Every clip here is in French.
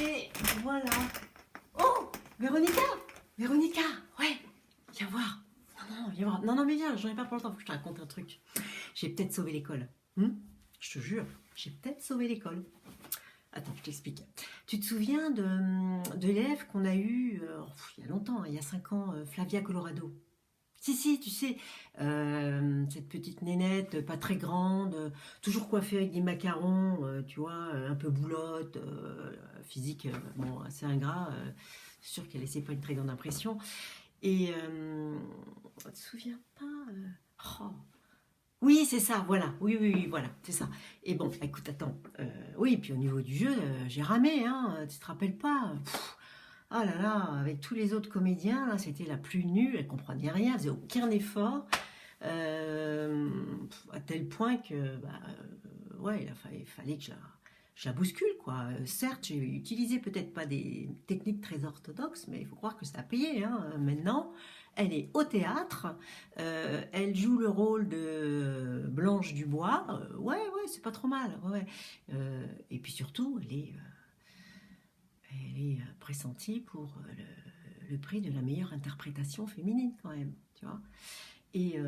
Et voilà. Oh, Véronica, Véronica, ouais, viens voir. Non, viens voir. Non, mais viens, j'en ai pas pour longtemps, faut que je te raconte un truc. J'ai peut-être sauvé l'école. Je te jure, j'ai peut-être sauvé l'école. Attends, je t'explique. Tu te souviens de l'élève qu'on a eu il y a longtemps, il y a 5 ans, Flavia Colorado? Si, tu sais, cette petite nénette, pas très grande, toujours coiffée avec des macarons, tu vois, un peu boulotte, physique, bon, assez ingrat, sûr qu'elle laissait pas une très grande impression. Et tu te souviens pas oh. Oui, c'est ça, voilà, oui, voilà, c'est ça. Et bon, écoute, attends, oui, puis au niveau du jeu, j'ai ramé, hein, tu te rappelles pas? Ah là là, avec tous les autres comédiens, là, c'était la plus nulle, elle comprenait rien, elle faisait aucun effort, à tel point que, ouais, il fallait que je la bouscule, quoi. Certes, j'ai utilisé peut-être pas des techniques très orthodoxes, mais il faut croire que ça a payé, hein. Maintenant, elle est au théâtre, elle joue le rôle de Blanche Dubois, ouais, c'est pas trop mal, ouais. Et puis surtout, elle est pressentie pour le prix de la meilleure interprétation féminine quand même, tu vois. Et,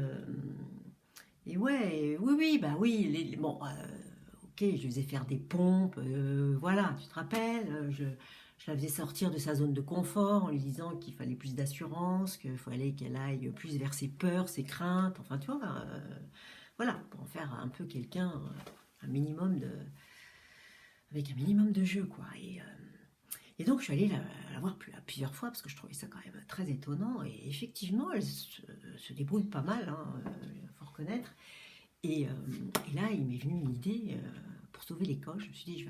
ouais, oui, bah oui, bon, ok, je lui faisais faire des pompes, voilà, tu te rappelles, je la faisais sortir de sa zone de confort en lui disant qu'il fallait plus d'assurance, qu'il fallait qu'elle aille plus vers ses peurs, ses craintes, enfin, tu vois, voilà, pour en faire un peu quelqu'un, un minimum avec un minimum de jeu, quoi. Et donc, je suis allée la voir plusieurs fois parce que je trouvais ça quand même très étonnant. Et effectivement, elle se débrouille pas mal, hein, faut reconnaître. Et là, il m'est venu une idée pour sauver l'école. Je me suis dit, je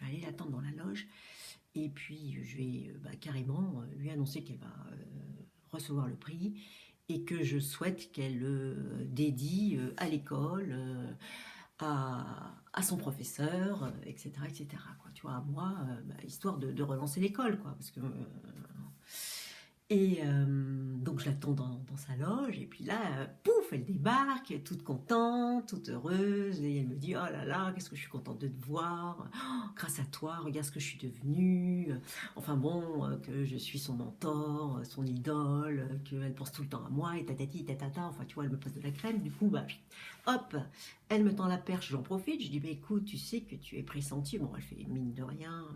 vais aller l'attendre dans la loge. Et puis, je vais carrément lui annoncer qu'elle va recevoir le prix et que je souhaite qu'elle le dédie à l'école, à son professeur, etc., quoi. Tu vois, à moi, histoire de relancer l'école, quoi, parce que et donc je l'attends dans sa loge, et puis là, pouf, elle débarque, toute contente, toute heureuse, et elle me dit, oh là là, qu'est-ce que je suis contente de te voir, oh, grâce à toi, regarde ce que je suis devenue, enfin bon, que je suis son mentor, son idole, qu'elle pense tout le temps à moi, et tatati, tatata, enfin tu vois, elle me passe de la crème, du coup, hop, elle me tend la perche, j'en profite, je dis, écoute, tu sais que tu es pressentie, bon, elle fait mine de rien,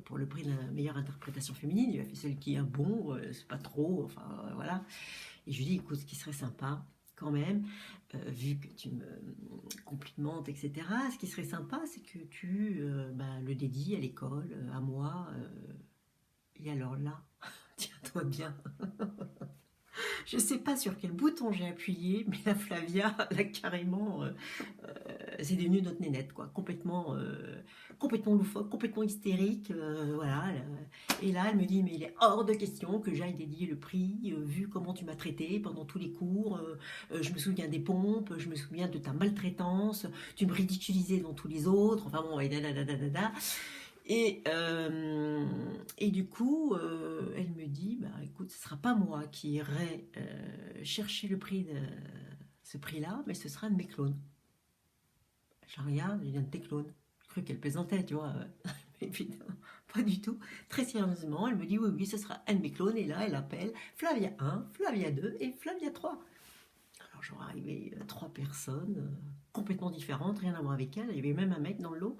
pour le prix de la meilleure interprétation féminine, il a fait celle qui est bon, c'est pas trop, enfin voilà. Et je lui dis, écoute, ce qui serait sympa, quand même, vu que tu me complimentes, etc., ce qui serait sympa, c'est que tu le dédies à l'école, à moi, et alors là, tiens-toi bien. Je sais pas sur quel bouton j'ai appuyé, mais la Flavia, là, carrément, c'est devenu notre nénette, quoi, complètement loufoque, complètement hystérique, voilà. Et là, elle me dit, mais il est hors de question que j'aille dédier le prix, vu comment tu m'as traité pendant tous les cours, je me souviens des pompes, je me souviens de ta maltraitance, tu me ridiculisais devant tous les autres, enfin bon, et da. Et du coup, elle me dit, écoute, ce ne sera pas moi qui irai chercher le prix de ce prix-là, mais ce sera un de mes clones. Je la regarde, je dis, un de tes clones. Je cru qu'elle plaisantait, tu vois. Mais évidemment, pas du tout. Très sérieusement, elle me dit, oui, ce sera un de mes clones. Et là, elle appelle Flavia 1, Flavia 2 et Flavia 3. Alors, j'aurais arrivé 3 personnes complètement différentes, rien à voir avec elle. Il y avait même un mec dans le lot.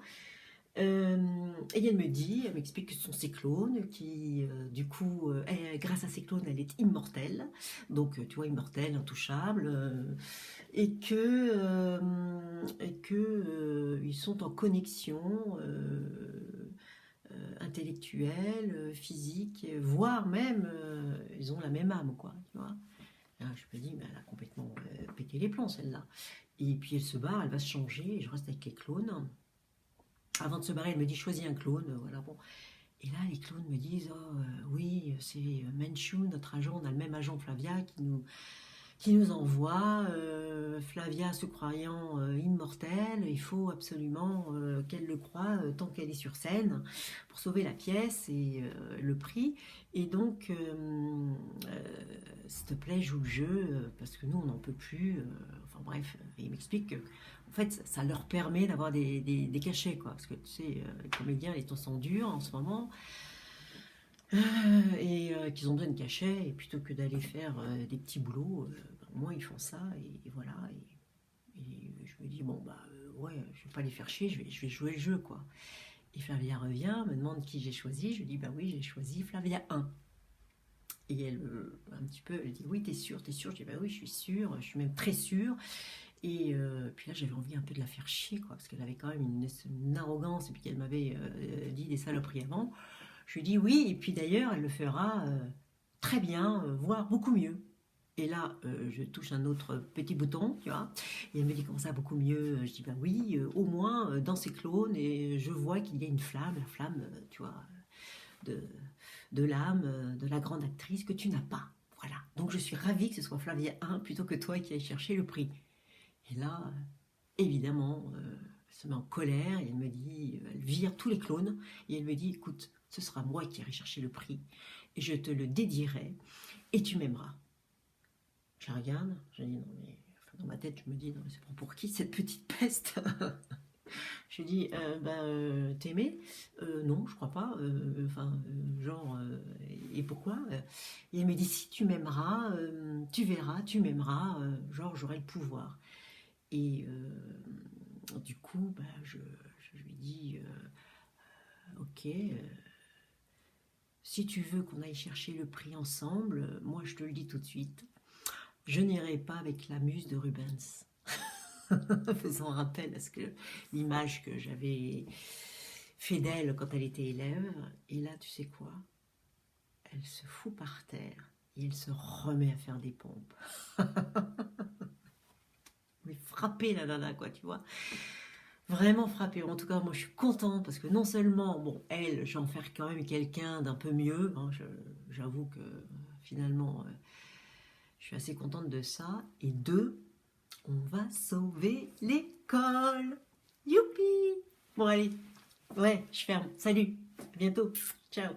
Et elle m'explique que ce sont ses clones, qui, du coup, grâce à ses clones, elle est immortelle. Donc, tu vois, immortelle, intouchable. Et que ils sont en connexion intellectuelle, physique, voire même, ils ont la même âme, quoi, tu vois. Là, je me dis, mais elle a complètement pété les plombs, celle-là. Et puis, elle se barre, elle va se changer, et je reste avec les clones. Avant de se barrer, elle me dit, choisis un clone, voilà, bon. Et là, les clones me disent, oh, oui, c'est Menchu, notre agent, on a le même agent Flavia qui qui nous envoie Flavia se croyant immortelle, il faut absolument qu'elle le croie tant qu'elle est sur scène pour sauver la pièce et le prix. Et donc, s'il te plaît, joue le jeu parce que nous, on n'en peut plus. Enfin bref, il m'explique que en fait, ça leur permet d'avoir des cachets, quoi. Parce que tu sais, les comédiens, les temps sont durs en ce moment. Et qu'ils ont besoin de cachet, et plutôt que d'aller faire des petits boulots, au moins ils font ça, et voilà. Et je me dis, bon, bah ouais, je vais pas les faire chier, je vais jouer le jeu, quoi. Et Flavia revient, me demande qui j'ai choisi, je lui dis, bah oui, j'ai choisi Flavia 1. Et elle, un petit peu, elle dit, oui, t'es sûre, t'es sûre? Je dis, bah oui, je suis sûre, je suis même très sûre. Et puis là, j'avais envie un peu de la faire chier, quoi, parce qu'elle avait quand même une arrogance, et puis qu'elle m'avait dit des saloperies avant. Je lui dis oui, et puis d'ailleurs, elle le fera très bien, voire beaucoup mieux. Et là, je touche un autre petit bouton, tu vois, et elle me dit comment ça, beaucoup mieux. Je dis ben oui, au moins dans ces clones, et je vois qu'il y a une flamme, la flamme, tu vois, de, de l'âme, de la grande actrice que tu n'as pas. Voilà. Donc je suis ravie que ce soit Flavia 1 plutôt que toi qui aille chercher le prix. Et là, évidemment, elle se met en colère et elle me dit, elle vire tous les clones et elle me dit, écoute, ce sera moi qui irai chercher le prix et je te le dédierai et tu m'aimeras. Je la regarde, je dis, non mais, enfin, dans ma tête, je me dis, non mais c'est pour qui cette petite peste? Je lui dis, t'aimer? Non, je crois pas. Enfin, genre, et pourquoi? Et elle me dit, si tu m'aimeras, tu verras, tu m'aimeras, genre j'aurai le pouvoir. Et du coup, bah, je lui dis, ok, si tu veux qu'on aille chercher le prix ensemble, moi je te le dis tout de suite, je n'irai pas avec la muse de Rubens. Faisant rappel à ce que l'image que j'avais fait d'elle quand elle était élève. Et là, tu sais quoi? Elle se fout par terre et elle se remet à faire des pompes. Mais frappée la nana, quoi, tu vois. Vraiment frappée. En tout cas, moi, je suis contente parce que non seulement, bon, elle, j'en faire quand même quelqu'un d'un peu mieux. Hein, j'avoue que finalement, je suis assez contente de ça. Et deux, on va sauver l'école. Youpi! Bon, allez. Ouais, je ferme. Salut. À bientôt. Ciao.